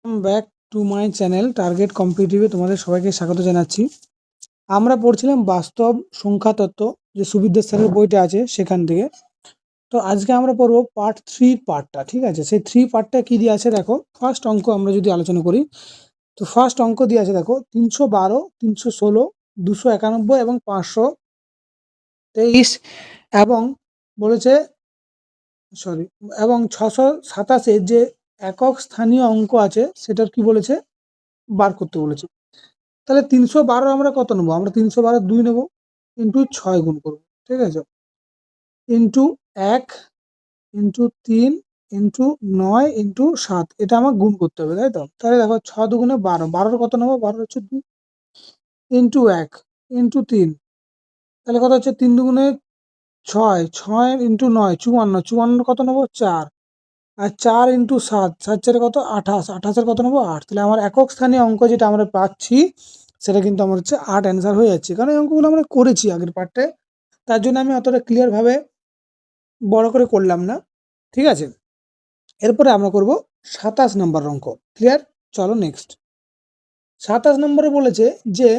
Welcome back to my channel target কম্পিটিটিভে তোমাদের সবাইকে স্বাগত জানাচ্ছি। আমরা পড়ছিলাম বাস্তব সংখ্যা তত্ত্ব, যে সুবিদ্যার স্যারের বইটা আছে সেখান থেকে। তো আজকে আমরা পড়বো পার্ট 3 পার্টটা, ঠিক আছে? সেই 3 পার্টটা কি দিয়ে আছে দেখো। ফার্স্ট অঙ্ক আমরা যদি আলোচনা করি, তো ফার্স্ট অঙ্ক দিয়ে আছে দেখো 312, 316, 291 এবং 523, এবং বলেছে এবং 627 যে একক স্থানীয় অঙ্ক আছে সেটার কি বলেছে, বার করতে বলেছে। তাহলে 312 আমরা কত নেবো? আমরা 312 2 নেবো, ইন্টু 6 গুণ করবো, ঠিক আছে? ইন্টু 1, ইন্টু 3, ইন্টু 9, ইন্টু 7, এটা আমার গুণ করতে হবে, তাই তো? তাহলে দেখো 6 দুগুণে 12, 12 কত নেবো? 12 হচ্ছে 2, ইন্টু 1, ইন্টু 3, তাহলে কত হচ্ছে? 3 দুগুণে 6, 6 ইন্টু 9 54, 54 কত নেবো? 4, আর 4 ইন্টু 7, 7 4 কত? 28, 28 কত নেবো? 8। তাহলে আমার একক স্থানীয় অঙ্ক যেটা আমরা পাচ্ছি সেটা কিন্তু আমার হচ্ছে 8 অ্যান্সার হয়ে যাচ্ছে, কারণ এই অঙ্কগুলো আমরা করেছি আগের পার্টে, তার জন্য আমি অতটা ক্লিয়ারভাবে বড় করে করলাম না, ঠিক আছে? এরপরে আমরা করব 27 নম্বর অঙ্ক। ক্লিয়ার? চলো নেক্সট। 27 নম্বরে বলেছে যে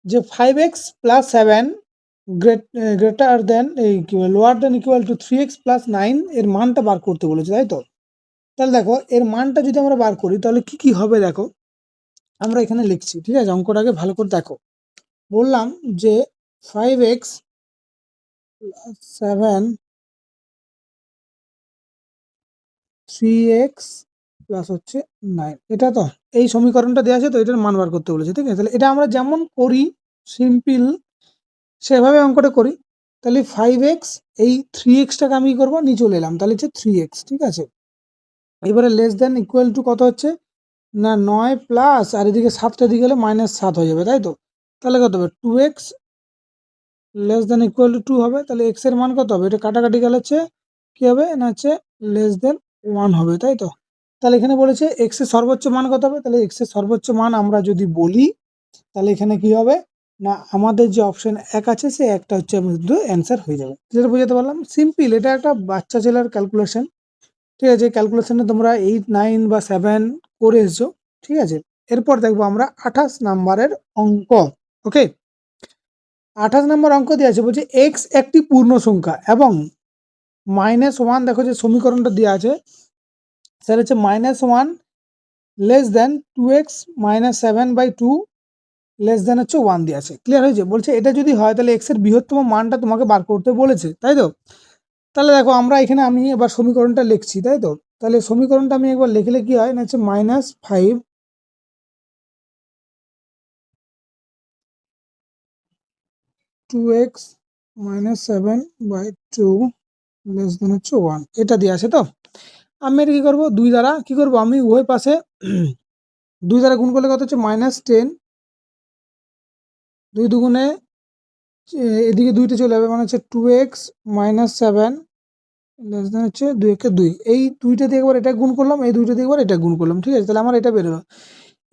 যে 5x plus 7 greater than lower দেন ইকুয়াল টু 3x প্লাস 9 এর মানটা বার করতে বলেছে, তাই তো? তাহলে দেখো এর মানটা যদি আমরা বার করি তাহলে কি কি হবে দেখো, আমরা এখানে লিখছি, ঠিক আছে? অঙ্কটাকে ভালো করে দেখো। বললাম যে 5x প্লাস 7 3x প্লাস হচ্ছে 9, এটা তো এই সমীকরণটা দেওয়া আছে, তো এটার মান বার করতে বলেছে, ঠিক আছে? তাহলে এটা আমরা যেমন করি সিম্পল সেভাবে অঙ্কটা করি। তাহলে 5x, এই 3xটাকে আমি করবো নিয়ে চলে এলাম, তাহলে হচ্ছে 3x, ঠিক আছে? এবারে লেস দেন ইকুয়াল টু কত হচ্ছে না 9 প্লাস, আর এদিকে 7টা দিকে গেলে -7 হয়ে যাবে, তাই তো? তাহলে কত হবে? 2x less than equal two 2 হবে। তাহলে x এর মান কত হবে? এটা কাটাকাটি গেলে হচ্ছে কি হবে না হচ্ছে লেস দেন 1 হবে, তাই তো? তাহলে এখানে বলেছে x এর সর্বোচ্চ মান কত হবে। তাহলে x এর সর্বোচ্চ মান আমরা যদি বলি তাহলে এখানে কি হবে না আমাদের যে অপশন 1 আছে সেই একটা হচ্ছে আমাদের অ্যান্সার হয়ে যাবে। যেটা বোঝাতে পারলাম সিম্পল, এটা একটা বাচ্চা ছেলের ক্যালকুলেশন, ঠিক আছে? ক্যালকুলেশনে তোমরা 8, 9 বা 7 করে এসছো, ঠিক আছে? এরপর দেখবো আমরা 28 নাম্বারের অঙ্ক। ওকে, 28 নম্বর অঙ্ক দিয়ে আছে, বলছে x একটি পূর্ণ সংখ্যা এবং -1, দেখো যে সমীকরণটা দেওয়া আছে সেটা হচ্ছে -1 less than 2x minus 7/2 less than হচ্ছে 1 দিয়ে আছে। ক্লিয়ার হয়েছে? বলছে এটা যদি হয় তাহলে x এর বৃহত্তম মানটা তোমাকে বার করতে বলেছে, তাই তো? তাহলে দেখো আমরা এখানে আমি এবার সমীকরণটা লিখছি, তাই তো? তাহলে সমীকরণটা আমি একবার লিখলে কি হয় না হচ্ছে -5 2x মাইনাস 7/2 লেস দেন হচ্ছে 1, এটা দিয়ে আছে। তো আমি এটা কি করবো, 2 দ্বারা কি করবো, আমি উভয় পাশে 2 দ্বারা গুণ করলে কত হচ্ছে -10, 2 দুগুণে এদিকে 2টা চলে যাবে, মানে হচ্ছে 2x মাইনাস 7 লেস দেন হচ্ছে 2 একে 2, এই 2টা দিয়ে একবার এটা গুণ করলাম, এই 2টা দিয়ে একবার এটা গুণ করলাম, ঠিক আছে? তাহলে আমার এটা বেরোলো।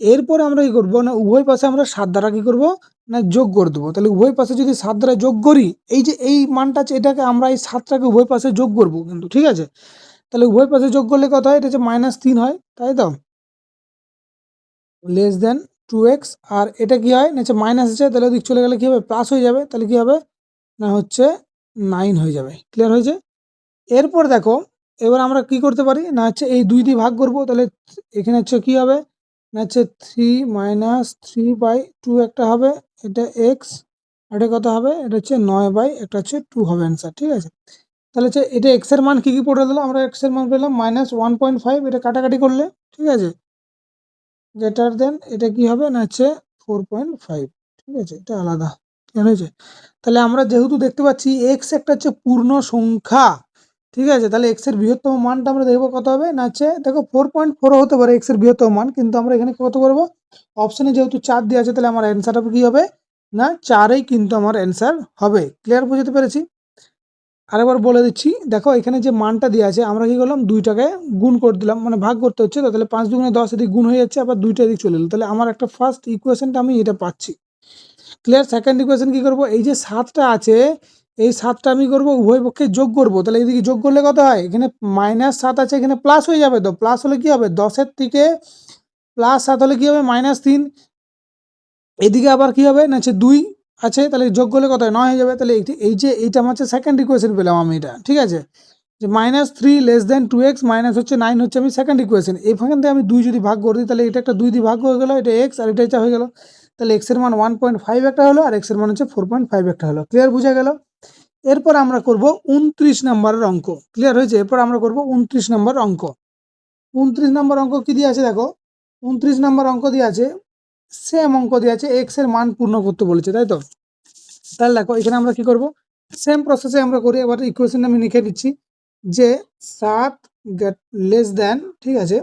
এরপরে আমরা কি করবো না উভয় পাশে আমরা 7 দ্বারা কি করবো না যোগ করে দেবো। তাহলে উভয় পাশে যদি 7 দ্বারা যোগ করি, এই যে এই মানটা আছে এটাকে আমরা এই 7টাকে উভয় পাশে যোগ করবো কিন্তু, ঠিক আছে? তাহলে উভয় পাশে যোগ করলে কত হয়? এটা হচ্ছে -3 হয়, তাই তো? লেস দেন 2x, আর এটা কি হয় না হচ্ছে মাইনাস আছে, তাহলে ওদিক চলে গেলে কি হবে? প্লাস হয়ে যাবে। তাহলে কি হবে না হচ্ছে 9 হয়ে যাবে। ক্লিয়ার হয়েছে? এরপর দেখো এবার আমরা কি করতে পারি না হচ্ছে এই 2 দিয়ে ভাগ করব। তাহলে এখানে হচ্ছে কি হবে না হচ্ছে 3 - 3/2 একটা হবে, এটা x, আর এটা কত হবে? এটা হচ্ছে 9 একটা হচ্ছে 2 হবে অ্যান্সার, ঠিক আছে? তাহলে হচ্ছে এটা x এর মান কি পড়ে দিলাম আমরা? x এর মান পেলাম -1.5, এটা কাটাকাটি করলে, ঠিক আছে? গ্রেটার দেন এটা কি হবে না হচ্ছে 4.5, ঠিক আছে? এটা আলাদা, ঠিক আছে? তাহলে আমরা যেহেতু দেখতে পাচ্ছি x একটা হচ্ছে পূর্ণ সংখ্যা, ঠিক আছে? তাহলে x এর বৃহত্তম মানটা আমরা দেখবো কত হবে না হচ্ছে দেখো 4.4 হতে পারে x এর বৃহত্তম মান, কিন্তু আমরা এখানে কত করবো, অপশনে যেহেতু 4 দিয়ে আছে তাহলে আমার অ্যান্সার হবে কি হবে না 4ই কিন্তু আমার অ্যান্সার হবে। ক্লিয়ার বুঝতে পেরেছি? আরেকবার বলে দিচ্ছি, দেখো এখানে যে মানটা দেওয়া আছে আমরা কি করলাম, 2টাকে গুণ করে দিলাম, মানে ভাগ করতে হচ্ছে, তো তাহলে 5 দুগুণে 10 এদিকে গুণ হয়ে যাচ্ছে, আবার 2টা এদিকে চলে এলো, তাহলে আমার একটা ফার্স্ট ইকুয়েশনটা আমি এটা পাচ্ছি। ক্লিয়ার? সেকেন্ড ইকুয়েশন কি করব, এই যে 7টা আছে এই 7টা আমি করবো উভয় পক্ষে যোগ করব, তাহলে এদিকে যোগ করলে কত হয়, এখানে -7 আছে, এখানে প্লাস হয়ে যাবে, তো প্লাস হলে কি হবে 10-এর থেকে +7 হলে কি হবে -3, এদিকে আবার কি হবে না হচ্ছে 2 আছে, তাহলে যোগ করলে কত হয় 9 হয়ে যাবে। তাহলে এই যে এইটা আমার হচ্ছে সেকেন্ড ইকুয়েশন পেলাম আমি, এটা ঠিক আছে, যে -3 < 2x মাইনাস হচ্ছে 9 হচ্ছে আমি সেকেন্ড ইকুয়েশন, এখান থেকে আমি 2 যদি ভাগ করে দিই তাহলে এটা একটা 2 দিয়ে ভাগ হয়ে গেল, এটা x আর এটা হয়ে গেল, তাহলে x এর মান 1.5 একটা হলো আর x এর মান হচ্ছে 4.5 একটা হলো। ক্লিয়ার, বুঝা গেল? এরপর আমরা করব 29 নম্বরের অঙ্ক। ক্লিয়ার হয়েছে? এরপর আমরা করব 29 নম্বর অঙ্ক। 29 নম্বর অঙ্ক কি দিয়ে আছে দেখো, 29 নম্বর অঙ্ক দিয়ে আছে, সেম অঙ্ক দিয়ে আছে, x এর মান পূর্ণ করতে বলেছে, তাই তো? তাহলে দেখো এখানে আমরা কি করব, সেম প্রসেসে আমরা করি। এবার ইকুয়েশন আমি লিখে দিচ্ছি যে 7 ঠিক আছে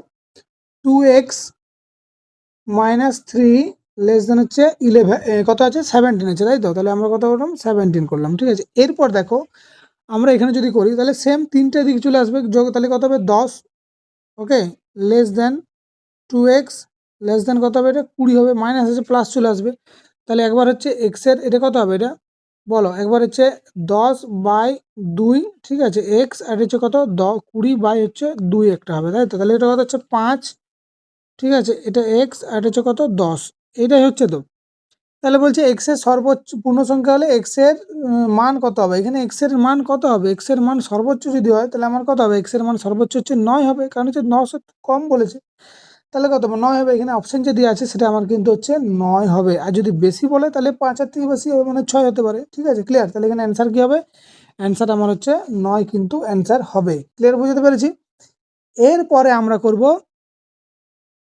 2x মাইনাস 3 হচ্ছে 11, কত আছে 17 আছে, তাই তো? তাহলে আমরা কত করলাম 17 করলাম, ঠিক আছে। এরপর দেখো আমরা এখানে যদি করি তাহলে সেম তিনটে দিক চলে আসবে যোগ, তাহলে কত হবে 10, ওকে, <2x কত হবে, এটা 20 হবে, মাইনাস আছে প্লাস চলে আসবে, তাহলে একবার হচ্ছে এক্স এর এটা কত হবে, এটা বলো, একবার হচ্ছে 10/2, ঠিক আছে, এক্স, আর হচ্ছে কত 20/2 একটা হবে, তাই তো? তাহলে এটা কত হচ্ছে 5, ঠিক আছে, এটা এক্স আর হচ্ছে কত 10, এটাই হচ্ছে তো। তাহলে বলছে এক্স এর সর্বোচ্চ পূর্ণ সংখ্যা হলে এক্স এর মান কত হবে, এখানে এক্স এর মান কত হবে, এক্স এর মান সর্বোচ্চ যদি হয় তাহলে আমার কত হবে, এক্স এর মান সর্বোচ্চ হচ্ছে 9 হবে, কারণ হচ্ছে 9 কম বলেছে, তাহলে কত হবে 9 হবে, এখানে অপশন যে দেওয়া আছে সেটা আমার কিন্তু হচ্ছে 9 হবে, আর যদি বেশি বলে তাহলে 5-এর থেকে বেশি হবে, মানে 6 হতে পারে, ঠিক আছে, ক্লিয়ার? তাহলে এখানে অ্যান্সার কি হবে, অ্যান্সার আমার হচ্ছে 9 কিন্তু অ্যান্সার হবে। ক্লিয়ার, বুঝতে পেরেছি? এরপরে আমরা করব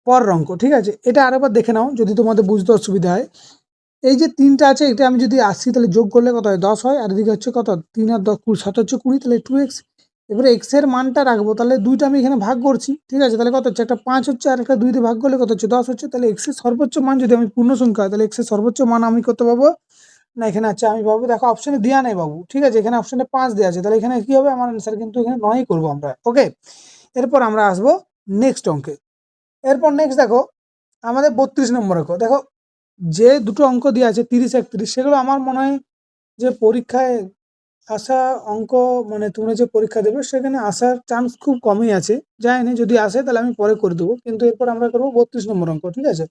পরের অঙ্ক, ঠিক আছে, এটা আরেকবার দেখে নাও যদি তোমাদের বুঝতে অসুবিধা হয়। এই যে 3টা আছে, এটা আমি যদি আসি তাহলে যোগ করলে কত হয় 10 হয়, আর এদিকে হচ্ছে কত 3 আর 10 7 হচ্ছে 20, তাহলে 2x, এবারে x এর মানটা রাখবো, তাহলে দুইটা আমি এখানে ভাগ করছি, ঠিক আছে, তাহলে কত হচ্ছে, একটা 5 হচ্ছে আর একটা 2 দিয়ে ভাগ করলে কত হচ্ছে 10 হচ্ছে, তাহলে x এর সর্বোচ্চ মান যদি আমি পূর্ণ সংখ্যা হয় তাহলে x এর সর্বোচ্চ মান আমি কত পাবো, না এখানে আছে আমি পাবো, দেখো অপশনে দেওয়া নেই বাবু, ঠিক আছে, এখানে অপশনে 5 দেওয়া আছে, তাহলে এখানে কি হবে, আমার অ্যান্সার কিন্তু এখানে 9 করবো আমরা, ওকে। এরপর আমরা আসবো নেক্সট অঙ্কে। এরপর নেক্সট দেখো আমাদের 32 নম্বর অঙ্ক। দেখো যে দুটো অঙ্ক দেওয়া আছে 30-31, সেগুলো আমার মনে হয় যে পরীক্ষায় আসা অঙ্ক, মানে তোমরা যে পরীক্ষা দেবে সেখানে আসার চান্স খুব কমই আছে, যায়নি, যদি আসে তাহলে আমি পরে করে দেবো, কিন্তু এরপর আমরা করবো 32 নম্বর অঙ্ক, ঠিক আছে।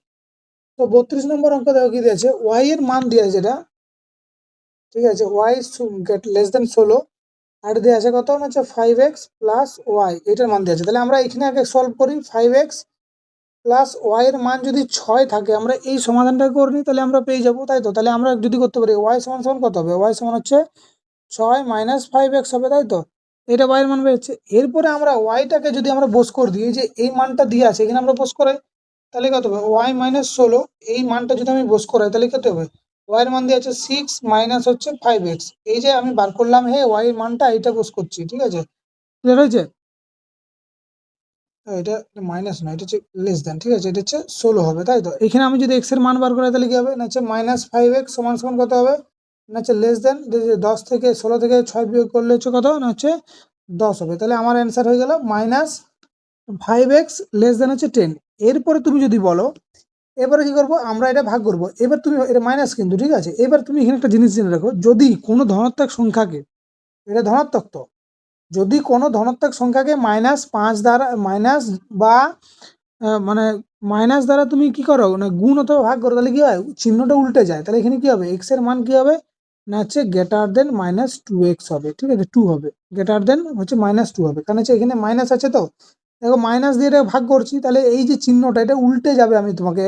তো 32 নম্বর অঙ্ক দেখো কি দিয়েছে, ওয়াই এর মান দিয়েছে যেটা, ঠিক আছে, ওয়াই <16, আর দিয়ে আছে কত হচ্ছে 5x প্লাস ওয়াই, এটার মান দিয়েছে, তাহলে আমরা এখানে আগে সলভ করি। 5x প্লাস ওয়াই এর মান যদি 6 থাকে, আমরা এই সমাধানটা করে নিই, তাহলে আমরা পেয়ে যাবো, তাই তো? তাহলে আমরা যদি করতে পারি ওয়াই সমান সমান কত হবে, ওয়াই সমান হচ্ছে 6 মাইনাস 5x হবে, তাই তো? এটা ওয়াই এর মান বেরোচ্ছে। এরপরে আমরা ওয়াইটাকে যদি আমরা বস করে দিই, যে এই মানটা দিয়ে আছে এখানে আমরা বস করাই, তাহলে কত হবে ওয়াই -16, এই মানটা যদি আমি বস করাই তাহলে কত হবে, ওয়াই এর মান দিয়ে আছে 6 মাইনাস হচ্ছে 5x, এই যে আমি বার করলাম, হে ওয়াই এর মানটা এটা বস করছি, ঠিক আছে, ক্লিয়ার হয়েছে? এটা মাইনাস না, এটা হচ্ছে লেস দেন, ঠিক আছে, এটা হচ্ছে 16 হবে, তাই তো? এখানে আমি যদি এক্স এর মান বার করাই তাহলে কি হবে, না হচ্ছে -5x সমান সমান কত হবে, না হচ্ছে লেস দেন 10 থেকে 16 থেকে 6 বিয়োগ করলে হচ্ছে কত, না হচ্ছে 10 হবে, তাহলে আমার অ্যান্সার হয়ে গেল -5x লেস দেন হচ্ছে 10। এরপরে তুমি যদি বলো, এবারে কি করবো, আমরা এটা ভাগ করব, এবার তুমি এটা মাইনাস কিন্তু, ঠিক আছে, এবার তুমি এখানে একটা জিনিস জেনে রাখো, যদি কোনো ধনাত্মক সংখ্যাকে, এটা ধনাত্মক তো, যদি কোনো ধনাত্মক সংখ্যাকে -5 দ্বারা মাইনাস বা মানে মাইনাস দ্বারা তুমি কি করো না গুণ অথবা ভাগ করো, তাহলে কি হয় চিহ্নটা উল্টে যায়, তাহলে এখানে কি হবে এক্স এর মান কি হবে, না হচ্ছে গ্রেটার দেন -2x হবে, ঠিক আছে, 2 হবে, গ্রেটার দেন হচ্ছে -2 হবে, কারণ হচ্ছে এখানে মাইনাস আছে তো, দেখো মাইনাস দিয়ে এটা ভাগ করছি, তাহলে এই যে চিহ্নটা এটা উল্টে যাবে, আমি তোমাকে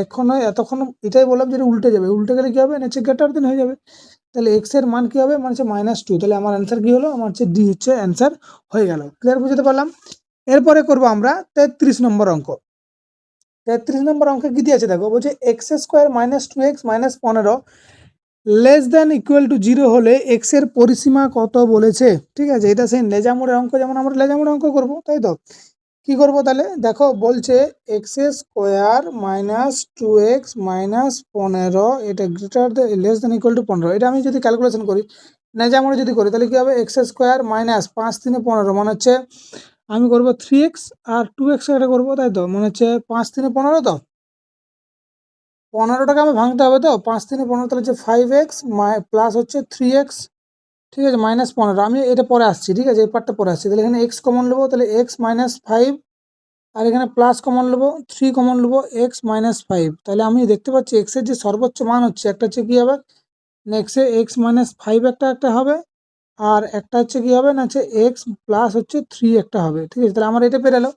এতক্ষণ এটাই বললাম যে এটা উল্টে যাবে, উল্টে গেলে কি হবে, না হচ্ছে গ্রেটার দেন হয়ে যাবে, তাহলে এক্স এর মান কি হবে, মানে হচ্ছে -2, তাহলে আমার অ্যান্সার কি হলো, আমার হচ্ছে ডি হচ্ছে অ্যান্সার হয়ে গেল। ক্লিয়ার, বুঝতে পারলাম? এরপরে করবো আমরা 33 নম্বর অঙ্ক। 33 নম্বর অঙ্কে কি দিয়েছে দেখো, বলছে x² - 2x - 15 less than equal two 0 হলে এক্স এর পরিসীমা কত বলেছে, ঠিক আছে, এটা সেই লেজামুড়ের অঙ্ক, যেমন আমরা লেজামুড়ের অঙ্ক করবো, তাই তো? কি করবো তাহলে দেখো, বলছে x² - 2x - 15, এটা greater less than equal two 15, এটা আমি যদি ক্যালকুলেশন করি, লেজামুড়ে যদি করি তাহলে কি হবে, x² - 5 × 3 = 15, মানে হচ্ছে আমি করবো 3x আর 2x এটা করবো, তাই তো? মানে হচ্ছে 5 × 3 = 15, তো 15টাকে আমি ভাঙতে হবে, তো 5 × 3 = 15, তাহলে হচ্ছে 5x প্লাস হচ্ছে 3x, ঠিক আছে, -15। আমি এটা পরে আসছি, ঠিক আছে, এই পার্টটা পরে আসছি। তাহলে এখানে এক্স কমন নেবো, তাহলে এক্স -5, আর এখানে প্লাস কমন নেবো, 3 কমন নেবো, এক্স -5। তাহলে আমি দেখতে পাচ্ছি এক্সের যে সর্বোচ্চ মান হচ্ছে, একটা হচ্ছে কী হবে না, এক্স -5 একটা হবে, আর একটা হচ্ছে কী হবে না, হচ্ছে এক্স প্লাস হচ্ছে 3 একটা হবে। ঠিক আছে, তাহলে আমার এটা পেরালো।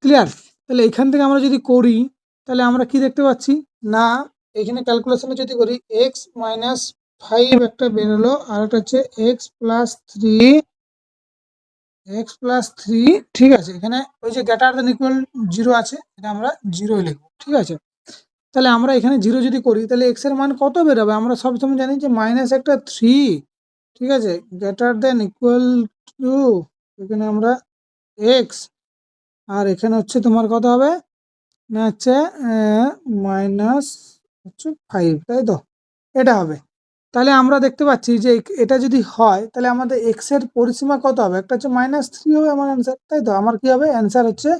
ক্লিয়ার? তাহলে এখান থেকে আমরা যদি করি, তাহলে আমরা কি দেখতে পাচ্ছি না, এখানে ক্যালকুলেশনে যদি করি x-5 একটা বেরোলো, আর একটা হচ্ছে x+3, ঠিক আছে। এখানে ওই যে গ্রেটার দ্যান ইকুয়াল 0 আছে, এটা আমরা 0 লিখবো। ঠিক আছে, তাহলে আমরা এখানে 0 যদি করি, তাহলে x এর মান কত বেরোবে? আমরা সবসময় জানি যে -3, ঠিক আছে, গ্রেটার দ্যান ইকুয়াল টু, এখানে আমরা x, আর এখানে হচ্ছে তোমার কত হবে না, হচ্ছে -5, তাই তো, এটা হবে। তাহলে আমরা দেখতে পাচ্ছি যে এটা যদি হয়, তাহলে আমাদের এক্স এর পরিসীমা কত হবে? একটা হচ্ছে -3 হবে আমার অ্যান্সার, তাই তো। আমার কি হবে অ্যান্সার হচ্ছে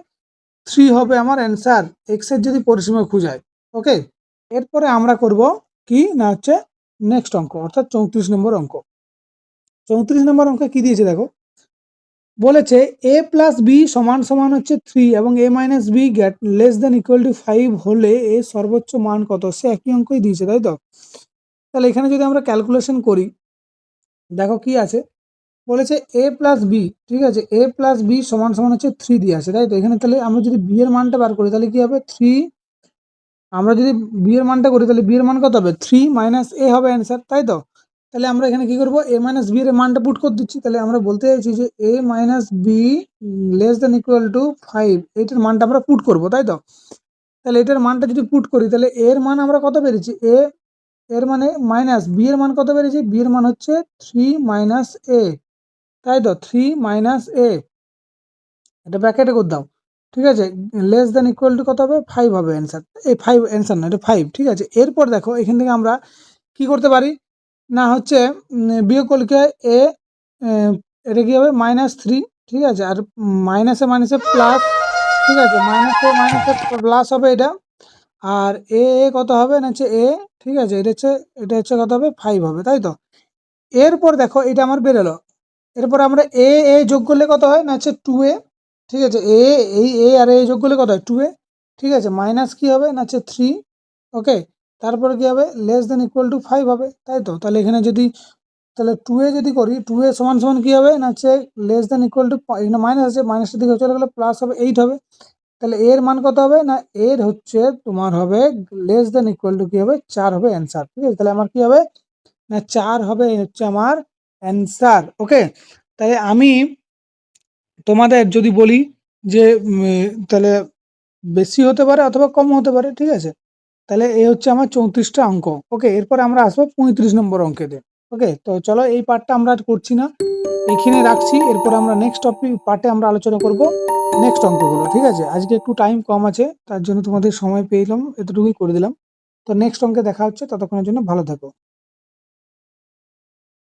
3 হবে আমার অ্যান্সার, এক্স এর যদি পরিসীমা খুঁজায়। ওকে, এরপরে আমরা করব কি না, হচ্ছে নেক্সট অঙ্ক, অর্থাৎ 34 নম্বর অঙ্ক। 34 নম্বর অঙ্কে কি দিয়েছে দেখো, বলেছে a প্লাস বি সমান সমান হচ্ছে 3 এবং a minus B less than equal to 5 হলে এর সর্বোচ্চ মান কত? সে একই অঙ্কই দিয়েছে, তাই তো। তাহলে এখানে যদি আমরা ক্যালকুলেশন করি, দেখো কি আছে, বলেছে a প্লাস বি, ঠিক আছে, a প্লাস বি সমান সমান হচ্ছে 3 দিয়ে আছে, তাই তো। এখানে তাহলে আমরা যদি বি এর মানটা বার করি, তাহলে কি হবে 3, আমরা যদি বি এর মানটা করি, তাহলে বি এর মান কত হবে? 3 - a হবে অ্যান্সার, তাই তো। তাহলে আমরা এখানে কি করবো, a - b এর মানটা পুট করে দিচ্ছি। তাহলে আমরা বলতে চাইছি যে a - b less than equal to 5, এইটার মানটা আমরা পুট করব, তাই তো। তাহলে এটার মানটা যদি পুট করি, তাহলে এর মান আমরা কত পেরেছি, এর মানে মাইনাস বি এর মান কত পেরেছি, বি এর মান হচ্ছে 3 - a, তাই তো, 3 - a, এটা ব্র্যাকেটে করে দাও। ঠিক আছে, লেস দেন ইকুয়াল টু কত হবে? 5 হবে অ্যান্সার। এই 5 অ্যান্সার না, এটা 5। ঠিক আছে, এরপর দেখো এখান থেকে আমরা কি করতে পারি না, হচ্ছে বিয়োগ করলে কি হয়, এটা কি হবে -3, ঠিক আছে, আর মাইনাসে মাইনাসে প্লাস, ঠিক আছে, মাইনাসে মাইনাসে প্লাস হবে এটা, আর কত হবে না, হচ্ছে ঠিক আছে, এটা হচ্ছে কত হবে? 5 হবে, তাই তো। এরপর দেখো এটা আমার বেরোলো, এরপর আমরা যোগ করলে কত হয় না, হচ্ছে 2a, ঠিক আছে, এই আর যোগ করলে কত হয়? 2a, ঠিক আছে, মাইনাস কি হবে না, হচ্ছে 3, ওকে, তারপরে কি হবে? লেস দেন ইকুয়াল টু 5 হবে, তাই তো। তাহলে এখানে যদি, তাহলে 2a যদি করি, 2a সমান সমান কি হবে না, হচ্ছে লেস দেন ইকুয়াল টু, এখানে মাইনাস আছে, মাইনাসের দিকে চলে গেলে প্লাস হবে, 8 হবে। তাহলে এর মান কত হবে না, এর হচ্ছে তোমার হবে লেস দেন ইকুয়াল টু কি হবে? 4 হবে অ্যান্সার। ঠিক আছে, তাহলে আমার কি হবে না, 4 হবে, হচ্ছে আমার অ্যান্সার। ওকে, তাই আমি তোমাদের যদি বলি যে তাহলে বেশি হতে পারে অথবা কম হতে পারে, ঠিক আছে। তাহলে এই হচ্ছে আমার 34টা অঙ্ক। ওকে, এরপর আমরা আসবো 35 নম্বর অঙ্কেতে। ওকে, তো চলো এই পার্টটা আমরা আর করছি না, এখানে রাখছি। এরপর আমরা নেক্সট পার্টে আমরা আলোচনা করব নেক্সট অঙ্কগুলো। ঠিক আছে, আজকে একটু টাইম কম আছে, তার জন্য তোমাদের সময় পেলাম, এতটুকুই করে দিলাম। তো নেক্সট অঙ্কে দেখা হচ্ছে, ততক্ষণের জন্য ভালো থাকো।